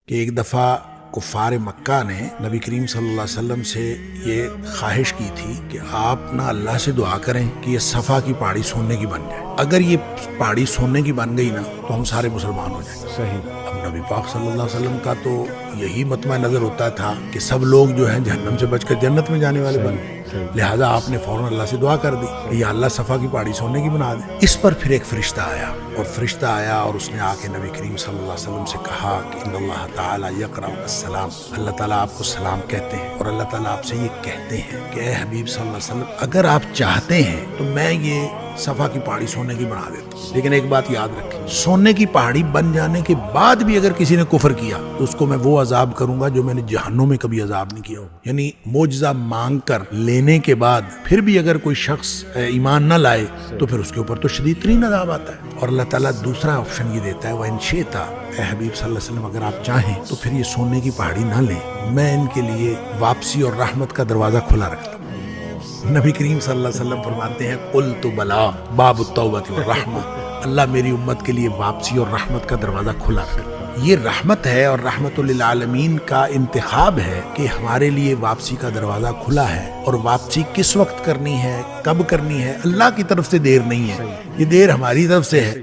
کہ ایک دفعہ کفار مکہ نے نبی کریم صلی اللہ علیہ وسلم سے یہ خواہش کی تھی کہ آپ نہ اللہ سے دعا کریں کہ یہ صفا کی پہاڑی سونے کی بن جائے. اگر یہ پہاڑی سونے کی بن گئی نا تو ہم سارے مسلمان ہو جائیں. صحیح. اب نبی پاک صلی اللہ علیہ وسلم کا تو یہی مطمع نظر ہوتا تھا کہ سب لوگ جو ہیں جہنم سے بچ کر جنت میں جانے والے بنے. لہٰذا آپ نے فوراً اللہ سے دعا کر دی کہ یا اللہ صفا کی پہاڑی سونے کی بنا دے. اس پر پھر ایک فرشتہ آیا اور اس نے آ کے نبی کریم صلی اللہ علیہ وسلم سے کہا کہ ان اللہ تعالیٰ یقرأ السلام، اللہ تعالیٰ آپ کو سلام کہتے ہیں اور اللہ تعالیٰ آپ سے یہ کہتے ہیں کہ اے حبیب صلی اللہ علیہ وسلم اگر آپ چاہتے ہیں تو میں یہ صفا کی پہاڑی سونے کی بنا دیتا ہوں. لیکن ایک بات یاد رکھیں، سونے کی پہاڑی بن جانے کے بعد بھی اگر کسی نے کفر کیا تو اس کو میں وہ عذاب کروں گا جو میں نے جہنم میں کبھی عذاب نہیں کیا ہو. یعنی معجزہ مانگ کر لینے کے بعد پھر بھی اگر کوئی شخص ایمان نہ لائے تو پھر اس کے اوپر تو شدید ترین عذاب آتا ہے. اور اللہ تعالیٰ دوسرا آپشن یہ دیتا ہے وَإِن شِئْتَ، اے حبیب صلی اللہ علیہ وسلم اگر آپ چاہیں تو پھر یہ سونے کی پہاڑی نہ لیں، میں ان کے لیے واپسی اور رحمت کا دروازہ کھلا رکھتا ہوں. نبی کریم صلی اللہ علیہ وسلم فرماتے ہیں قلت بلا باب التوبۃ والرحمہ، اللہ میری امت کے لیے واپسی اور رحمت کا دروازہ کھلا رکھے. یہ رحمت ہے اور رحمت للعالمین کا انتخاب ہے کہ ہمارے لیے واپسی کا دروازہ کھلا ہے. اور واپسی کس وقت کرنی ہے، کب کرنی ہے، اللہ کی طرف سے دیر نہیں ہے، یہ دیر ہماری طرف سے ہے.